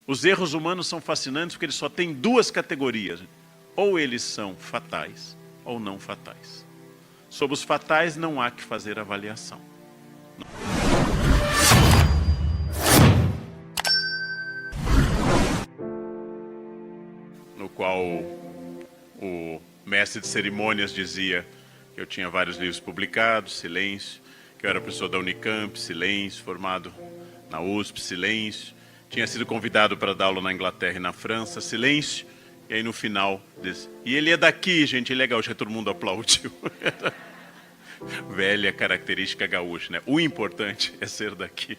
Os erros humanos são fascinantes porque eles só têm duas categorias. Ou eles são fatais ou não fatais. Sobre os fatais não há que fazer avaliação. No qual o mestre de cerimônias dizia que eu tinha vários livros publicados, silêncio, que eu era professor da Unicamp, silêncio, formado na USP, silêncio, tinha sido convidado para dar aula na Inglaterra e na França, silêncio, e aí no final disse, e ele é daqui, gente, ele é gaúcho, aí todo mundo aplaudiu. Velha característica gaúcha, né? O importante é ser daqui.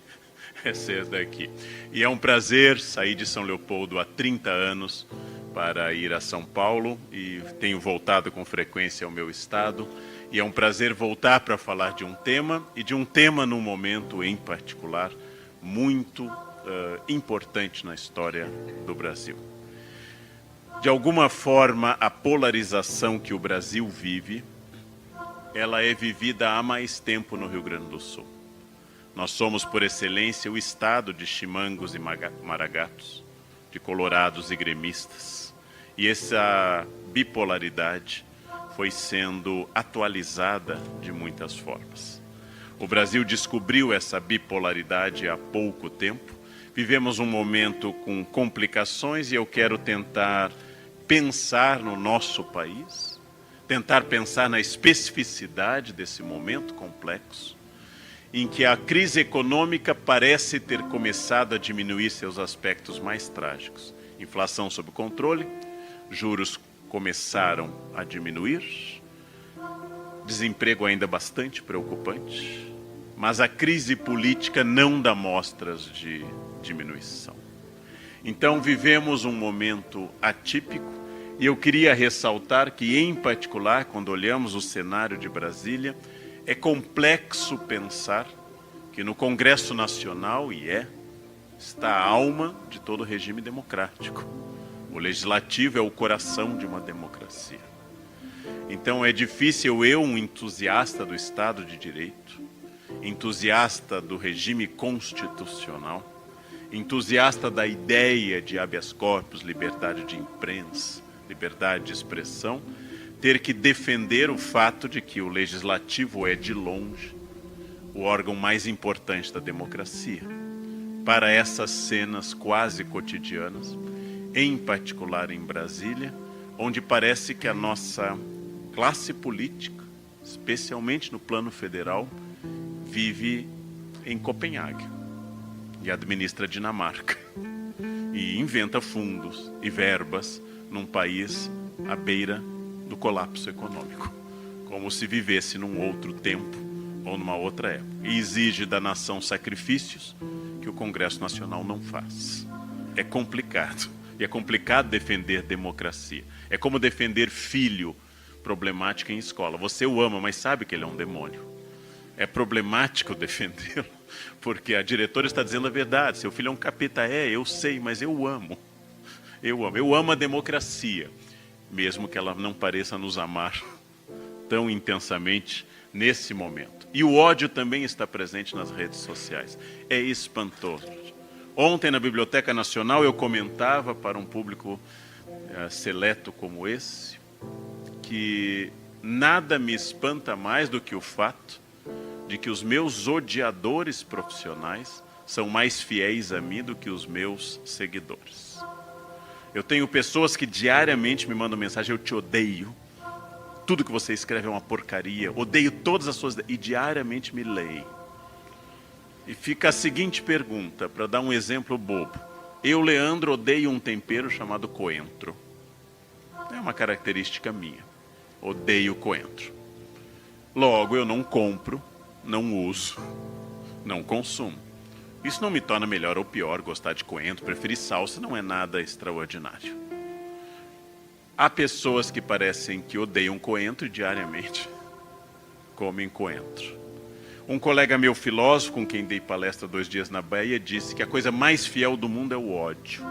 É ser daqui. E é um prazer sair de São Leopoldo há 30 anos para ir a São Paulo e tenho voltado com frequência ao meu estado. E é um prazer voltar para falar de um tema e de um tema num momento em particular muito importante na história do Brasil. De alguma forma, a polarização que o Brasil vive, ela é vivida há mais tempo no Rio Grande do Sul. Nós somos, por excelência, o estado de chimangos e maragatos, de colorados e gremistas. E essa bipolaridade foi sendo atualizada de muitas formas. O Brasil descobriu essa bipolaridade há pouco tempo. Vivemos um momento com complicações e eu quero tentar pensar no nosso país, tentar pensar na especificidade desse momento complexo, em que a crise econômica parece ter começado a diminuir seus aspectos mais trágicos. Inflação sob controle, juros começaram a diminuir, desemprego ainda bastante preocupante, mas a crise política não dá mostras de diminuição. Então vivemos um momento atípico e eu queria ressaltar que, em particular, quando olhamos o cenário de Brasília, é complexo pensar que no Congresso Nacional, está a alma de todo regime democrático. O Legislativo é o coração de uma democracia. Então é difícil eu, um entusiasta do Estado de Direito, entusiasta do regime constitucional, entusiasta da ideia de habeas corpus, liberdade de imprensa, liberdade de expressão, ter que defender o fato de que o Legislativo é, de longe, o órgão mais importante da democracia. Para essas cenas quase cotidianas, em particular em Brasília, onde parece que a nossa classe política, especialmente no plano federal, vive em Copenhague e administra Dinamarca e inventa fundos e verbas num país à beira do colapso econômico, como se vivesse num outro tempo ou numa outra época. E exige da nação sacrifícios que o Congresso Nacional não faz. É complicado. E é complicado defender democracia. É como defender filho problemático em escola. Você o ama, mas sabe que ele é um demônio. É problemático defendê-lo, porque a diretora está dizendo a verdade. Seu filho é um capeta. Eu sei, mas eu o amo. Eu amo a democracia, mesmo que ela não pareça nos amar tão intensamente nesse momento. E o ódio também está presente nas redes sociais. É espantoso. Ontem, na Biblioteca Nacional, eu comentava para um público seleto como esse, que nada me espanta mais do que o fato de que os meus odiadores profissionais são mais fiéis a mim do que os meus seguidores. Eu tenho pessoas que diariamente me mandam mensagem, eu te odeio, tudo que você escreve é uma porcaria, odeio todas as suas... e diariamente me leem. E fica a seguinte pergunta, para dar um exemplo bobo. Eu, Leandro, odeio um tempero chamado coentro. É uma característica minha. Odeio coentro. Logo, eu não compro, não uso, não consumo. Isso não me torna melhor ou pior gostar de coentro, preferir salsa, não é nada extraordinário. Há pessoas que parecem que odeiam coentro e diariamente comem coentro. Um colega meu filósofo, com quem dei palestra 2 dias na Bahia, disse que a coisa mais fiel do mundo é o ódio.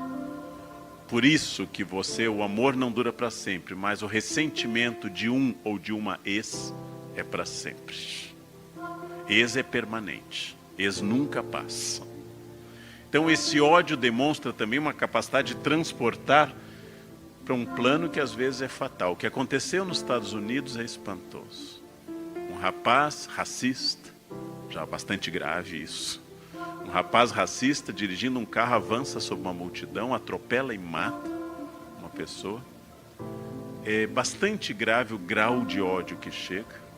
Por isso que o amor não dura para sempre, mas o ressentimento de um ou de uma ex é para sempre. Ex é permanente, ex nunca passa. Então esse ódio demonstra também uma capacidade de transportar para um plano que às vezes é fatal. O que aconteceu nos Estados Unidos é espantoso. Um rapaz racista, já bastante grave isso. Um rapaz racista dirigindo um carro avança sobre uma multidão, atropela e mata uma pessoa. É bastante grave o grau de ódio que chega.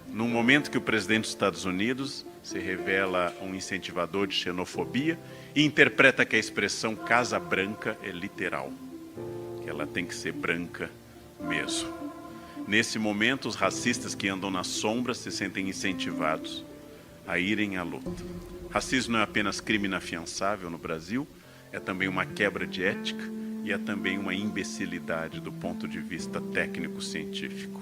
Num momento que o presidente dos Estados Unidos se revela um incentivador de xenofobia e interpreta que a expressão Casa Branca é literal, que ela tem que ser branca mesmo. Nesse momento, os racistas que andam nas sombras se sentem incentivados a irem à luta. Racismo não é apenas crime inafiançável no Brasil, é também uma quebra de ética e é também uma imbecilidade do ponto de vista técnico-científico.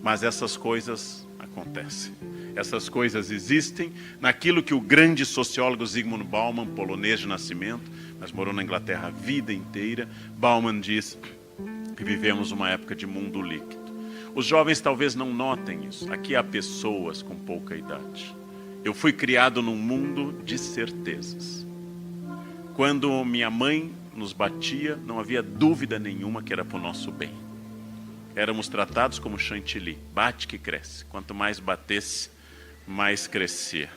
Mas essas coisas acontecem. Essas coisas existem naquilo que o grande sociólogo Zygmunt Bauman, polonês de nascimento, mas morou na Inglaterra a vida inteira, Bauman diz que vivemos uma época de mundo líquido. Os jovens talvez não notem isso. Aqui há pessoas com pouca idade. Eu fui criado num mundo de certezas. Quando minha mãe nos batia, não havia dúvida nenhuma que era para o nosso bem. Éramos tratados como chantilly, bate que cresce. Quanto mais batesse, mais crescia.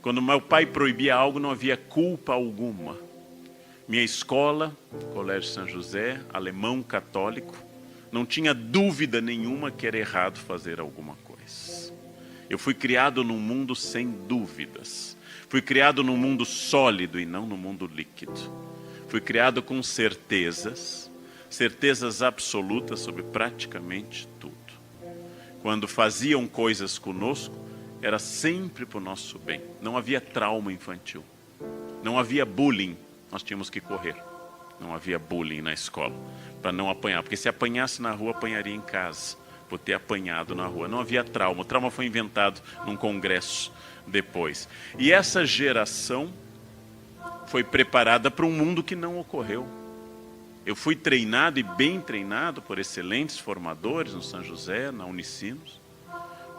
Quando meu pai proibia algo, não havia culpa alguma. Minha escola, Colégio São José, alemão católico, não tinha dúvida nenhuma que era errado fazer alguma coisa. Eu fui criado num mundo sem dúvidas. Fui criado num mundo sólido e não num mundo líquido. Fui criado com certezas, certezas absolutas sobre praticamente tudo. Quando faziam coisas conosco, era sempre para o nosso bem. Não havia trauma infantil. Não havia bullying. Nós tínhamos que correr. Não havia bullying na escola, para não apanhar. Porque se apanhasse na rua, apanharia em casa. Por ter apanhado na rua. Não havia trauma. O trauma foi inventado num congresso depois. E essa geração foi preparada para um mundo que não ocorreu. Eu fui treinado e bem treinado por excelentes formadores no São José, na Unicinos.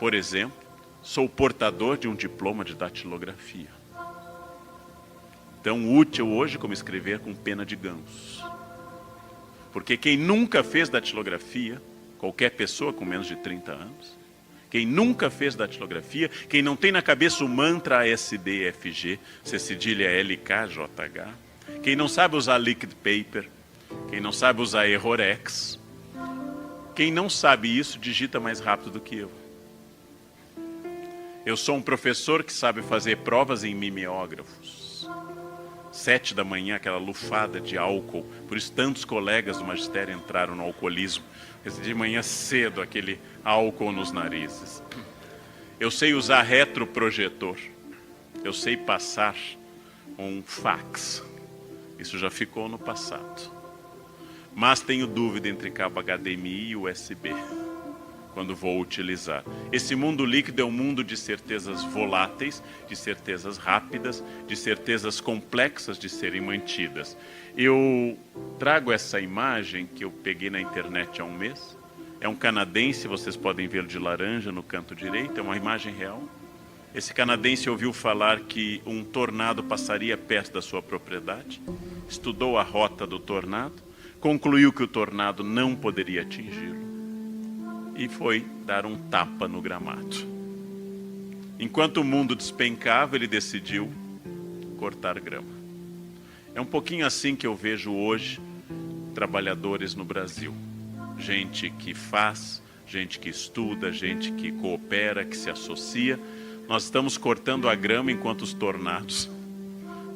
Por exemplo, sou portador de um diploma de datilografia. Tão útil hoje como escrever com pena de ganso. Porque quem nunca fez datilografia, qualquer pessoa com menos de 30 anos, quem nunca fez datilografia, quem não tem na cabeça o mantra ASDFG, C cedilha LKJH, quem não sabe usar liquid paper, quem não sabe usar Errorex, quem não sabe isso, digita mais rápido do que eu. Eu sou um professor que sabe fazer provas em mimeógrafos. 7 da manhã, aquela lufada de álcool. Por isso tantos colegas do magistério entraram no alcoolismo. De manhã cedo, aquele álcool nos narizes. Eu sei usar retroprojetor. Eu sei passar um fax. Isso já ficou no passado. Mas tenho dúvida entre cabo HDMI e USB, quando vou utilizar. Esse mundo líquido é um mundo de certezas voláteis, de certezas rápidas, de certezas complexas de serem mantidas. Eu trago essa imagem que eu peguei na internet há um mês. É um canadense, vocês podem vê-lo de laranja no canto direito, é uma imagem real. Esse canadense ouviu falar que um tornado passaria perto da sua propriedade, estudou a rota do tornado, concluiu que o tornado não poderia atingi-lo e foi dar um tapa no gramado. Enquanto o mundo despencava, ele decidiu cortar grama. É um pouquinho assim que eu vejo hoje trabalhadores no Brasil. Gente que faz, gente que estuda, gente que coopera, que se associa. Nós estamos cortando a grama enquanto os tornados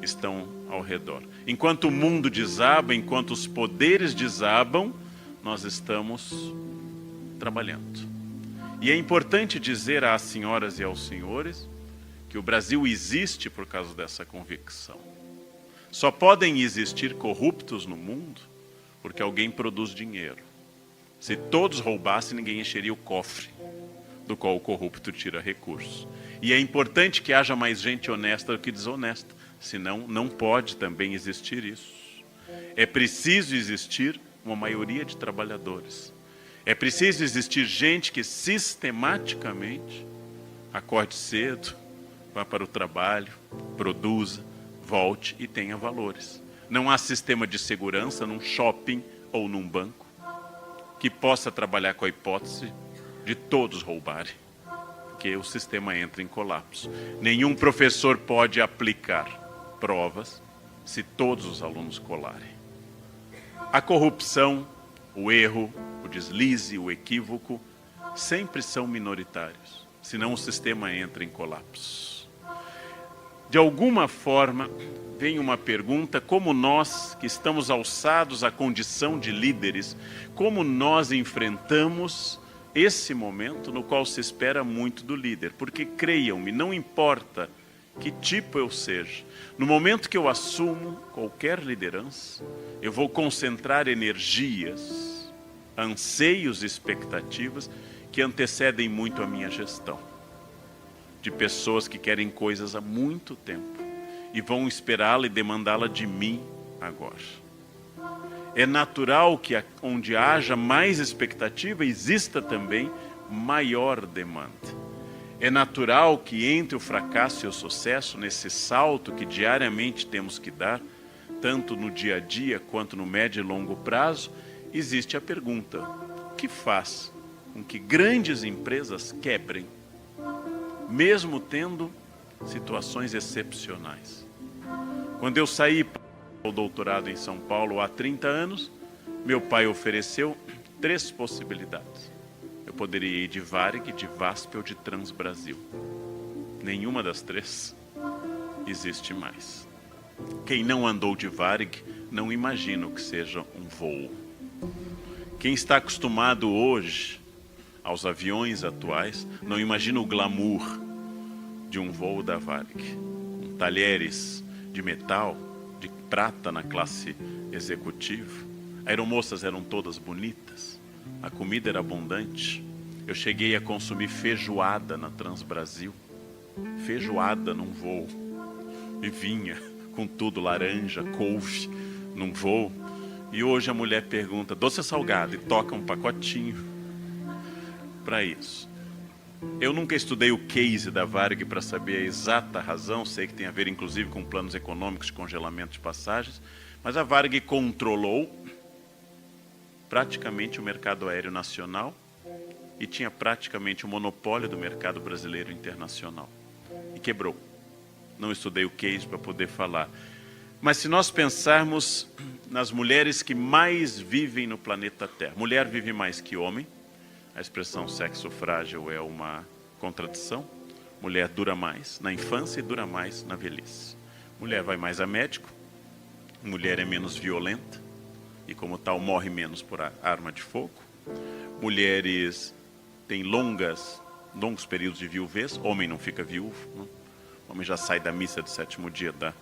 estão ao redor. Enquanto o mundo desaba, enquanto os poderes desabam, nós estamos trabalhando. E é importante dizer às senhoras e aos senhores que o Brasil existe por causa dessa convicção. Só podem existir corruptos no mundo porque alguém produz dinheiro. Se todos roubassem, ninguém encheria o cofre do qual o corrupto tira recursos. E é importante que haja mais gente honesta do que desonesta, senão não pode também existir isso. É preciso existir uma maioria de trabalhadores. É preciso existir gente que sistematicamente acorde cedo, vá para o trabalho, produza, volte e tenha valores. Não há sistema de segurança num shopping ou num banco que possa trabalhar com a hipótese de todos roubarem, porque o sistema entra em colapso. Nenhum professor pode aplicar provas se todos os alunos colarem. A corrupção, o erro, o deslize, o equívoco, sempre são minoritários, senão o sistema entra em colapso. De alguma forma, vem uma pergunta: como nós, que estamos alçados à condição de líderes, como nós enfrentamos esse momento no qual se espera muito do líder? Porque, creiam-me, não importa que tipo eu seja, no momento que eu assumo qualquer liderança, eu vou concentrar energias, anseios e expectativas que antecedem muito a minha gestão. De pessoas que querem coisas há muito tempo e vão esperá-la e demandá-la de mim agora. É natural que onde haja mais expectativa, exista também maior demanda. É natural que entre o fracasso e o sucesso, nesse salto que diariamente temos que dar, tanto no dia a dia quanto no médio e longo prazo, existe a pergunta: o que faz com que grandes empresas quebrem, mesmo tendo situações excepcionais? Quando eu saí para o doutorado em São Paulo há 30 anos, meu pai ofereceu 3 possibilidades. Eu poderia ir de Varig, de VASP ou de Transbrasil. Nenhuma das 3 existe mais. Quem não andou de Varig não imagina o que seja um voo. Quem está acostumado hoje aos aviões atuais não imagina o glamour de um voo da Varig, com talheres de metal, de prata na classe executiva. Aeromoças eram todas bonitas, a comida era abundante. Eu cheguei a consumir feijoada na Transbrasil, feijoada num voo, e vinha com tudo, laranja, couve, num voo. E hoje a mulher pergunta: doce ou salgado? E toca um pacotinho para isso. Eu nunca estudei o case da Varig para saber a exata razão, sei que tem a ver inclusive com planos econômicos de congelamento de passagens, mas a Varig controlou praticamente o mercado aéreo nacional e tinha praticamente o monopólio do mercado brasileiro internacional. E quebrou. Não estudei o case para poder falar. Mas se nós pensarmos nas mulheres que mais vivem no planeta Terra, mulher vive mais que homem. A expressão sexo frágil é uma contradição. Mulher dura mais na infância e dura mais na velhice. Mulher vai mais a médico. Mulher é menos violenta e, como tal, morre menos por arma de fogo. Mulheres têm longos períodos de viuvez. Homem não fica viúvo. Não? O homem já sai da missa do 7º dia da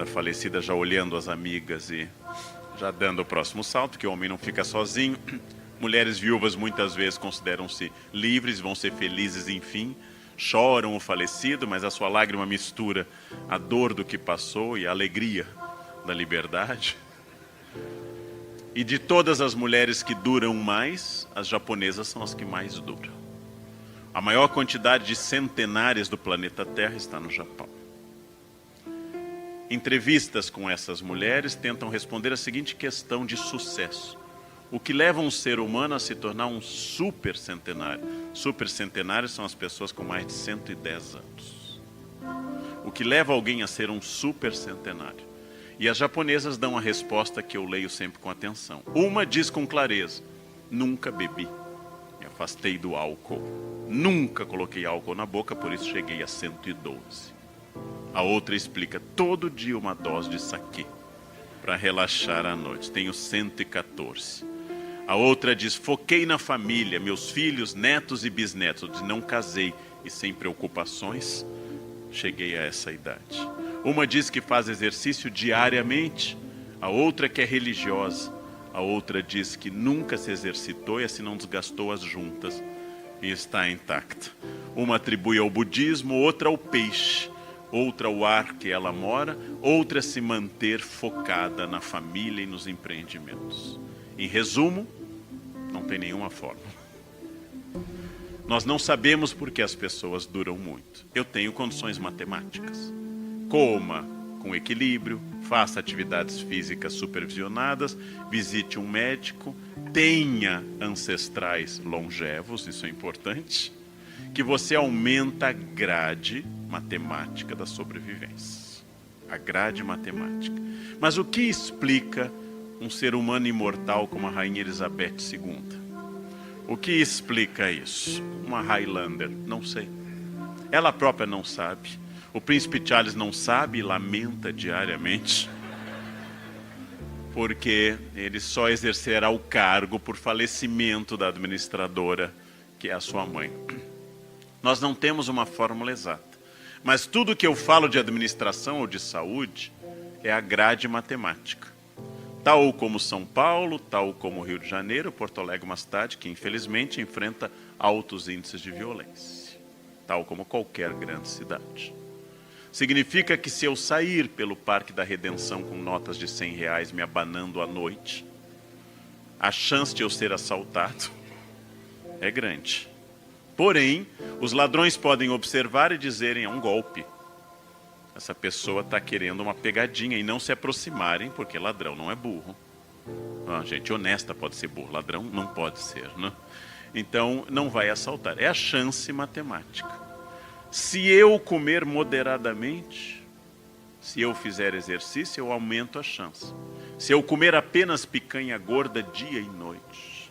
falecida, já olhando as amigas e já dando o próximo salto, que o homem não fica sozinho. Mulheres viúvas muitas vezes consideram-se livres, vão ser felizes, enfim. Choram o falecido, mas a sua lágrima mistura a dor do que passou e a alegria da liberdade. E de todas as mulheres que duram mais, as japonesas são as que mais duram. A maior quantidade de centenárias do planeta Terra está no Japão. Entrevistas com essas mulheres tentam responder a seguinte questão de sucesso: o que leva um ser humano a se tornar um supercentenário? Supercentenários são as pessoas com mais de 110 anos. O que leva alguém a ser um supercentenário? E as japonesas dão a resposta que eu leio sempre com atenção. Uma diz com clareza: nunca bebi, me afastei do álcool. Nunca coloquei álcool na boca, por isso cheguei a 112. A outra explica: todo dia uma dose de saquê para relaxar à noite, tenho 114. A outra diz: foquei na família, meus filhos, netos e bisnetos, não casei e sem preocupações, cheguei a essa idade. Uma diz que faz exercício diariamente, a outra que é religiosa, a outra diz que nunca se exercitou e assim não desgastou as juntas e está intacta. Uma atribui ao budismo, outra ao peixe, outra ao ar que ela mora, outra se manter focada na família e nos empreendimentos. Em resumo, não tem nenhuma fórmula. Nós não sabemos por que as pessoas duram muito. Eu tenho condições matemáticas. Coma com equilíbrio, faça atividades físicas supervisionadas, visite um médico, tenha ancestrais longevos, isso é importante, que você aumenta a grade matemática da sobrevivência. A grade matemática. Mas o que explica um ser humano imortal como a Rainha Elizabeth II? O que explica isso? Uma Highlander? Não sei. Ela própria não sabe. O príncipe Charles não sabe e lamenta diariamente, porque ele só exercerá o cargo por falecimento da administradora, que é a sua mãe. Nós não temos uma fórmula exata, mas tudo que eu falo de administração ou de saúde é a grade matemática. Tal como São Paulo, tal como Rio de Janeiro, Porto Alegre é uma cidade que infelizmente enfrenta altos índices de violência, tal como qualquer grande cidade. Significa que se eu sair pelo Parque da Redenção com notas de R$100 me abanando à noite, a chance de eu ser assaltado é grande. Porém, os ladrões podem observar e dizerem, é um golpe. Essa pessoa está querendo uma pegadinha e não se aproximarem, porque ladrão não é burro. Ah, gente honesta pode ser burro, ladrão não pode ser, né? Então, não vai assaltar. É a chance matemática. Se eu comer moderadamente, se eu fizer exercício, eu aumento a chance. Se eu comer apenas picanha gorda dia e noite,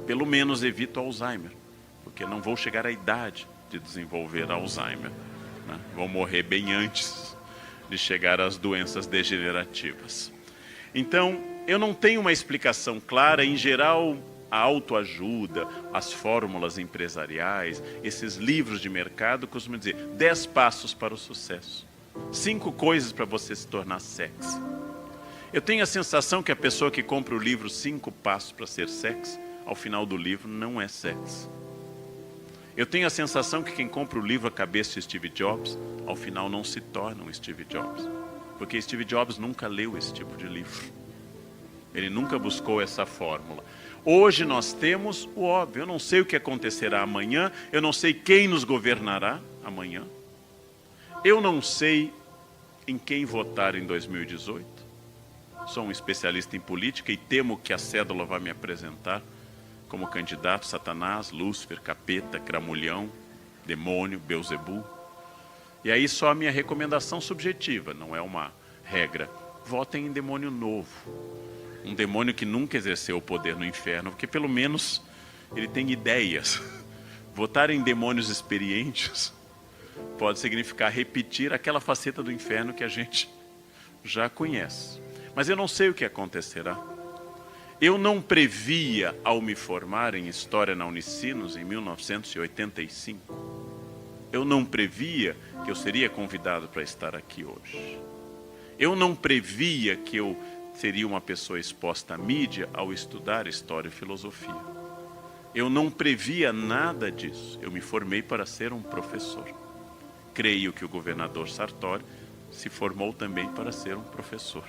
pelo menos evito Alzheimer, porque não vou chegar à idade de desenvolver Alzheimer, né? Vou morrer bem antes de chegar às doenças degenerativas. Então, eu não tenho uma explicação clara. Em geral, a autoajuda, as fórmulas empresariais, esses livros de mercado costumam dizer 10 passos para o sucesso, 5 coisas para você se tornar sexy. Eu tenho a sensação que a pessoa que compra o livro 5 passos para ser sexy, ao final do livro não é sexy. Eu tenho a sensação que quem compra o livro A Cabeça de Steve Jobs, ao final não se torna um Steve Jobs, porque Steve Jobs nunca leu esse tipo de livro. Ele nunca buscou essa fórmula. Hoje nós temos o óbvio. Eu não sei o que acontecerá amanhã. Eu não sei quem nos governará amanhã. Eu não sei em quem votar em 2018. Sou um especialista em política e temo que a cédula vai me apresentar como candidato Satanás, Lúcifer, Capeta, Cramulhão, Demônio, Beelzebu. E aí só a minha recomendação subjetiva, não é uma regra. Votem em demônio novo. Um demônio que nunca exerceu o poder no inferno, porque pelo menos ele tem ideias. Votar em demônios experientes pode significar repetir aquela faceta do inferno que a gente já conhece. Mas eu não sei o que acontecerá. Eu não previa, ao me formar em História na Unicinos, em 1985, eu não previa que eu seria convidado para estar aqui hoje. Eu não previa que eu seria uma pessoa exposta à mídia ao estudar História e Filosofia. Eu não previa nada disso. Eu me formei para ser um professor. Creio que o governador Sartori se formou também para ser um professor.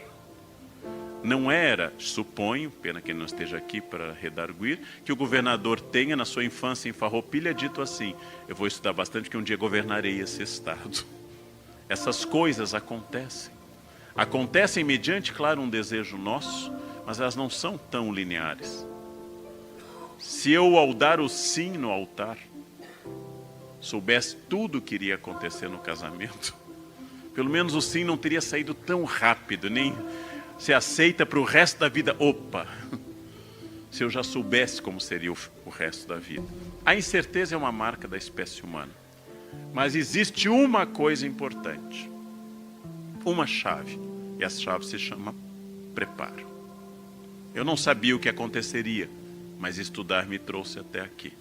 Não era, suponho, pena que ele não esteja aqui para redarguir, que o governador tenha na sua infância em Farroupilha dito assim, eu vou estudar bastante porque um dia governarei esse estado. Essas coisas acontecem. Acontecem mediante, claro, um desejo nosso, mas elas não são tão lineares. Se eu, ao dar o sim no altar, soubesse tudo o que iria acontecer no casamento, pelo menos o sim não teria saído tão rápido, nem se aceita para o resto da vida. Opa! Se eu já soubesse como seria o resto da vida. A incerteza é uma marca da espécie humana. Mas existe uma coisa importante. Uma chave. E essa chave se chama preparo. Eu não sabia o que aconteceria, mas estudar me trouxe até aqui.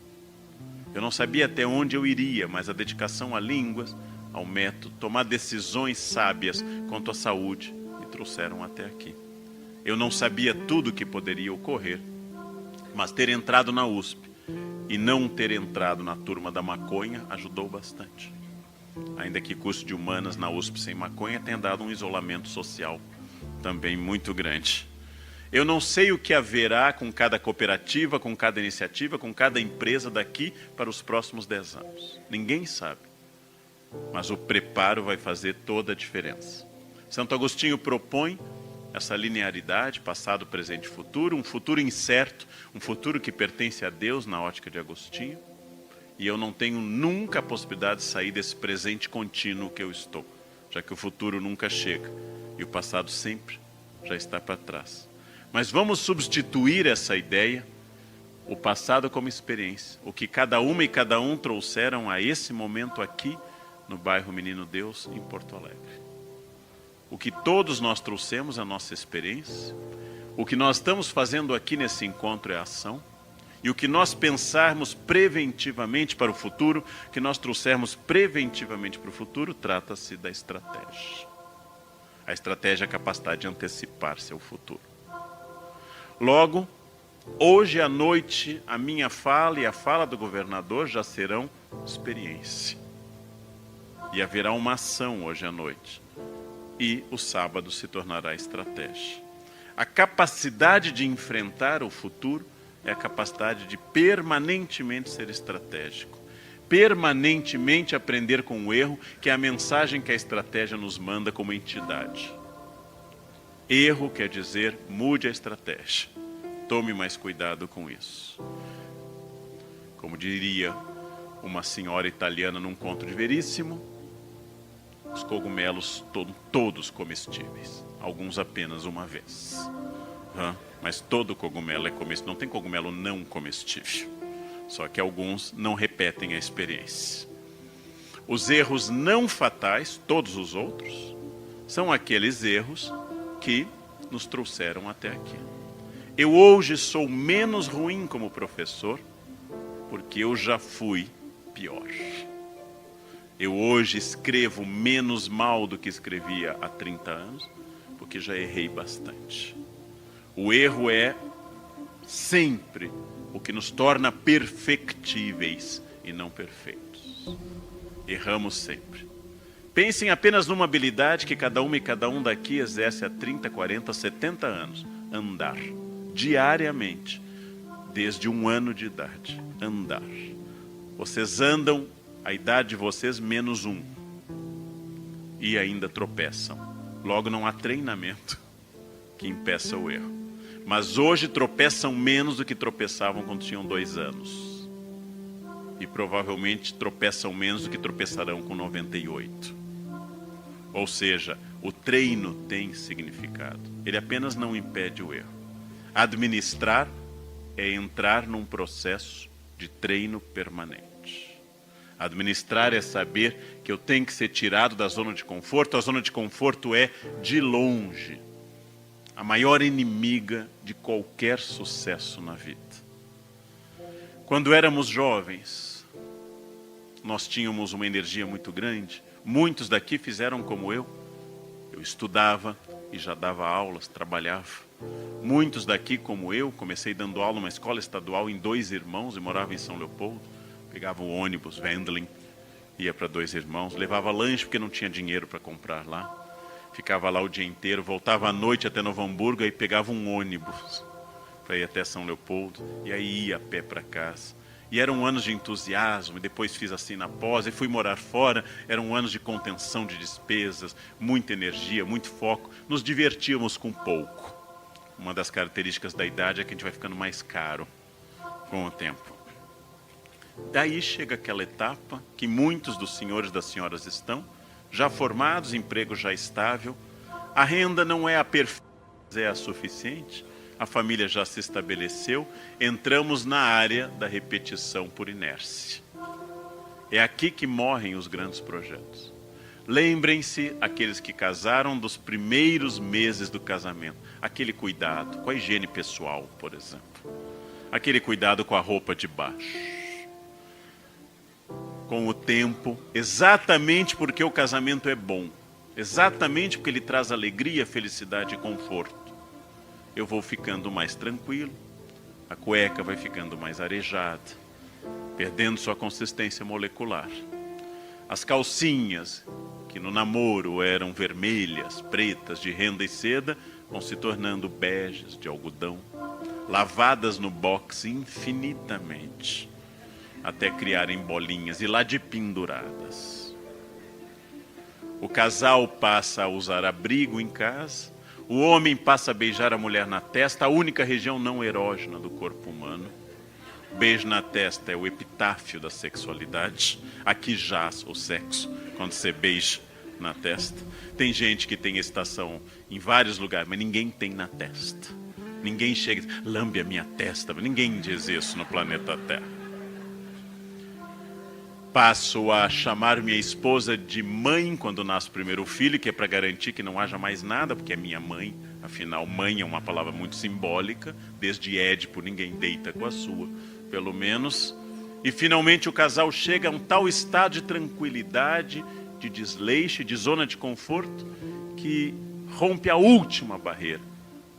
Eu não sabia até onde eu iria, mas a dedicação a línguas, ao método, tomar decisões sábias quanto à saúde, me trouxeram até aqui. Eu não sabia tudo o que poderia ocorrer, mas ter entrado na USP e não ter entrado na turma da maconha ajudou bastante. Ainda que curso de humanas na USP sem maconha tenha dado um isolamento social também muito grande. Eu não sei o que haverá com cada cooperativa, com cada iniciativa, com cada empresa daqui para os próximos 10 anos. Ninguém sabe. Mas o preparo vai fazer toda a diferença. Santo Agostinho propõe essa linearidade, passado, presente e futuro, um futuro incerto, um futuro que pertence a Deus na ótica de Agostinho, e eu não tenho nunca a possibilidade de sair desse presente contínuo que eu estou, já que o futuro nunca chega, e o passado sempre já está para trás. Mas vamos substituir essa ideia, o passado como experiência, o que cada uma e cada um trouxeram a esse momento aqui, no bairro Menino Deus, em Porto Alegre. O que todos nós trouxemos é a nossa experiência, o que nós estamos fazendo aqui nesse encontro é ação, e o que nós pensarmos preventivamente para o futuro, o que nós trouxermos preventivamente para o futuro, trata-se da estratégia. A estratégia é a capacidade de antecipar-se ao futuro. Logo, hoje à noite, a minha fala e a fala do governador já serão experiência. E haverá uma ação hoje à noite. E o sábado se tornará estratégia. A capacidade de enfrentar o futuro é a capacidade de permanentemente ser estratégico. Permanentemente aprender com o erro, que é a mensagem que a estratégia nos manda como entidade. Erro quer dizer, mude a estratégia. Tome mais cuidado com isso. Como diria uma senhora italiana num conto de Veríssimo, os cogumelos todos comestíveis, alguns apenas uma vez. Mas todo cogumelo é comestível, não tem cogumelo não comestível. Só que alguns não repetem a experiência. Os erros não fatais, todos os outros, são aqueles erros que nos trouxeram até aqui. Eu hoje sou menos ruim como professor, porque eu já fui pior. Eu hoje escrevo menos mal do que escrevia há 30 anos, porque já errei bastante. O erro é sempre o que nos torna perfectíveis e não perfeitos. Erramos sempre. Pensem apenas numa habilidade que cada uma e cada um daqui exerce há 30, 40, 70 anos. Andar. Diariamente. Desde 1 ano de idade. Andar. Vocês andam a idade de vocês menos 1. E ainda tropeçam. Logo não há treinamento que impeça o erro. Mas hoje tropeçam menos do que tropeçavam quando tinham 2 anos. E provavelmente tropeçam menos do que tropeçarão com 98. Ou seja, o treino tem significado. Ele apenas não impede o erro. Administrar é entrar num processo de treino permanente. Administrar é saber que eu tenho que ser tirado da zona de conforto. A zona de conforto é, de longe, a maior inimiga de qualquer sucesso na vida. Quando éramos jovens, nós tínhamos uma energia muito grande. Muitos daqui fizeram como eu. Eu estudava e já dava aulas, trabalhava. Muitos daqui, como eu, comecei dando aula numa escola estadual em 2 Irmãos e morava em São Leopoldo. Pegava o ônibus, Wendling, ia para 2 Irmãos, levava lanche porque não tinha dinheiro para comprar lá. Ficava lá o dia inteiro, voltava à noite até Novo Hamburgo e pegava um ônibus para ir até São Leopoldo. E aí ia a pé para casa. E eram anos de entusiasmo, e depois fiz assim na pós, e fui morar fora. Eram anos de contenção de despesas, muita energia, muito foco. Nos divertíamos com pouco. Uma das características da idade é que a gente vai ficando mais caro com o tempo. Daí chega aquela etapa que muitos dos senhores e das senhoras estão, já formados, emprego já estável, a renda não é a perfeita, é a suficiente, a família já se estabeleceu, entramos na área da repetição por inércia. É aqui que morrem os grandes projetos. Lembrem-se, aqueles que casaram, dos primeiros meses do casamento, aquele cuidado com a higiene pessoal, por exemplo, aquele cuidado com a roupa de baixo. Com o tempo, exatamente porque o casamento é bom, exatamente porque ele traz alegria, felicidade e conforto, eu vou ficando mais tranquilo, a cueca vai ficando mais arejada, perdendo sua consistência molecular. As calcinhas, que no namoro eram vermelhas, pretas, de renda e seda, vão se tornando beges, de algodão, lavadas no box infinitamente, até criarem bolinhas e lá de penduradas. O casal passa a usar abrigo em casa. O homem passa a beijar a mulher na testa, a única região não erógena do corpo humano. Beijo na testa é o epitáfio da sexualidade. Aqui jaz o sexo, quando você beija na testa. Tem gente que tem excitação em vários lugares, mas ninguém tem na testa. Ninguém chega e diz, lambe a minha testa. Ninguém diz isso no planeta Terra. Passo a chamar minha esposa de mãe quando nasce o primeiro filho, que é para garantir que não haja mais nada, porque é minha mãe. Afinal, mãe é uma palavra muito simbólica. Desde Édipo, ninguém deita com a sua, pelo menos. E finalmente o casal chega a um tal estado de tranquilidade, de desleixo, de zona de conforto, que rompe a última barreira.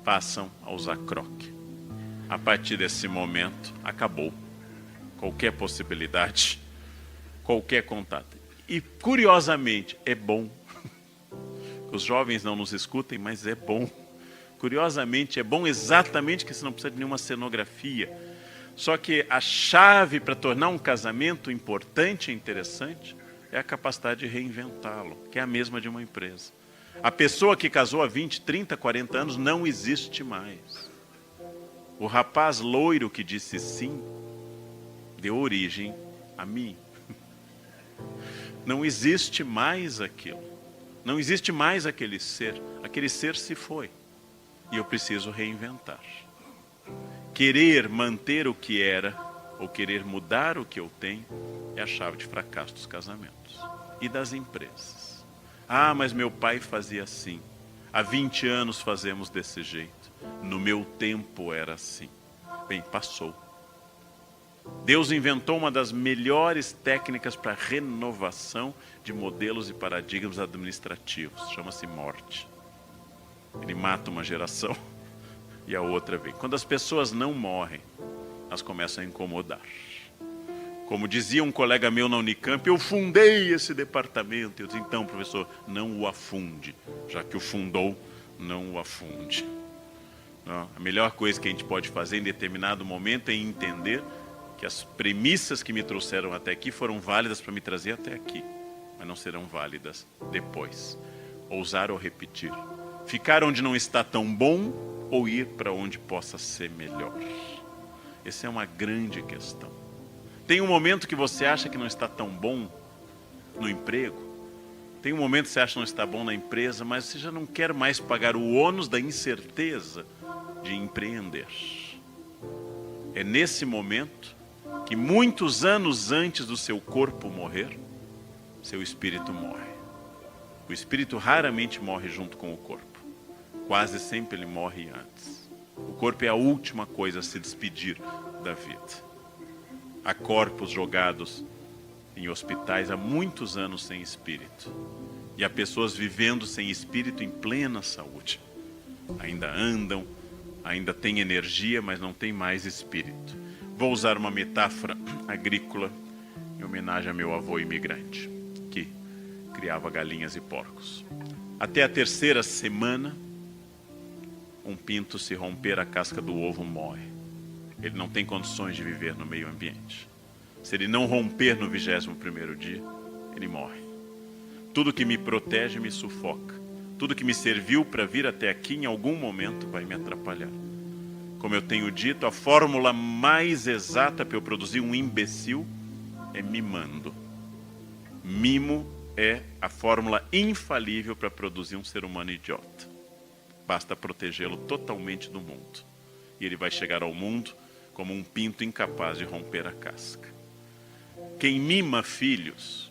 Passam a usar croque. A partir desse momento, acabou qualquer possibilidade, qualquer contato. E, curiosamente, é bom. Os jovens não nos escutem, mas é bom. Curiosamente, é bom exatamente que você não precisa de nenhuma cenografia. Só que a chave para tornar um casamento importante e interessante é a capacidade de reinventá-lo, que é a mesma de uma empresa. A pessoa que casou há 20, 30, 40 anos não existe mais. O rapaz loiro que disse sim, deu origem a mim. Não existe mais aquilo. Não existe mais aquele ser. Aquele ser se foi. E eu preciso reinventar. Querer manter o que era, ou querer mudar o que eu tenho, é a chave de fracasso dos casamentos e das empresas. Ah, mas meu pai fazia assim. Há 20 anos fazemos desse jeito. No meu tempo era assim. Bem, passou. Deus inventou uma das melhores técnicas para renovação de modelos e paradigmas administrativos. Chama-se morte. Ele mata uma geração e a outra vem. Quando as pessoas não morrem, elas começam a incomodar. Como dizia um colega meu na Unicamp, eu fundei esse departamento. Eu disse, então, professor, não o afunde. Já que o fundou, não o afunde. Não, a melhor coisa que a gente pode fazer em determinado momento é entender que as premissas que me trouxeram até aqui foram válidas para me trazer até aqui, mas não serão válidas depois. Ousar ou repetir. Ficar onde não está tão bom ou ir para onde possa ser melhor. Essa é uma grande questão. Tem um momento que você acha que não está tão bom no emprego. Tem um momento que você acha que não está bom na empresa, mas você já não quer mais pagar o ônus da incerteza de empreender. É nesse momento que muitos anos antes do seu corpo morrer, seu espírito morre. O espírito raramente morre junto com o corpo. Quase sempre ele morre antes. O corpo é a última coisa a se despedir da vida. Há corpos jogados em hospitais há muitos anos sem espírito. E há pessoas vivendo sem espírito em plena saúde. Ainda andam, ainda têm energia, mas não têm mais espírito. Vou usar uma metáfora agrícola em homenagem a meu avô imigrante, que criava galinhas e porcos. Até a terceira semana, um pinto, se romper a casca do ovo, morre. Ele não tem condições de viver no meio ambiente. Se ele não romper no 21º dia, ele morre. Tudo que me protege me sufoca. Tudo que me serviu para vir até aqui, em algum momento, vai me atrapalhar. Como eu tenho dito, a fórmula mais exata para eu produzir um imbecil é mimando. Mimo é a fórmula infalível para produzir um ser humano idiota. Basta protegê-lo totalmente do mundo. E ele vai chegar ao mundo como um pinto incapaz de romper a casca. Quem mima filhos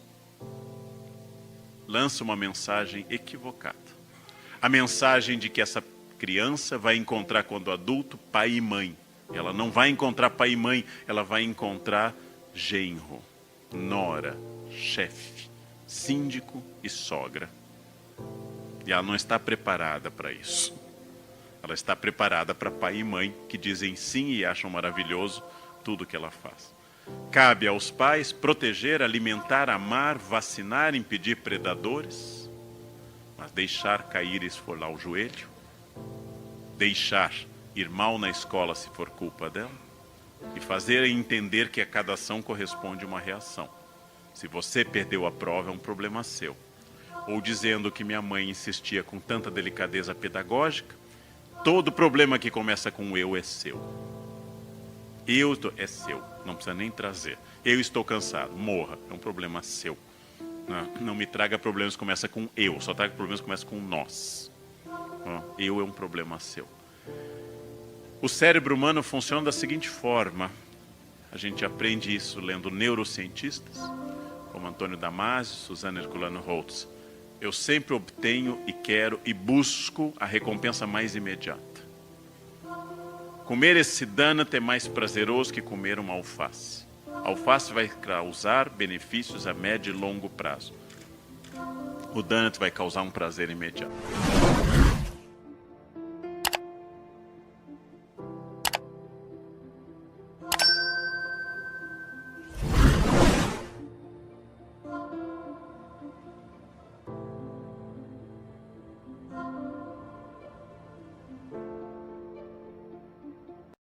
lança uma mensagem equivocada. A mensagem de que essa criança vai encontrar, quando adulto, pai e mãe. Ela não vai encontrar pai e mãe, ela vai encontrar genro, nora, chefe, síndico e sogra. E ela não está preparada para isso. Ela está preparada para pai e mãe que dizem sim e acham maravilhoso tudo que ela faz. Cabe aos pais proteger, alimentar, amar, vacinar, impedir predadores, mas deixar cair e esfolar o joelho, deixar ir mal na escola se for culpa dela, e fazer entender que a cada ação corresponde uma reação. Se você perdeu a prova, é um problema seu. ou dizendo que minha mãe insistia com tanta delicadeza pedagógica. Todo problema que começa com eu é seu. É seu, não precisa nem trazer. Eu estou cansado, morra, é um problema seu. Não me traga problemas que começam com eu, só traga problemas que começam com nós. Eu é um problema seu. O cérebro humano funciona da seguinte forma. A gente aprende isso lendo neurocientistas, como Antônio Damasio, Suzana Herculano Holtz. Eu sempre obtenho e quero e busco a recompensa mais imediata. Comer esse donut é mais prazeroso que comer uma alface. A alface vai causar benefícios a médio e longo prazo. O donut vai causar um prazer imediato.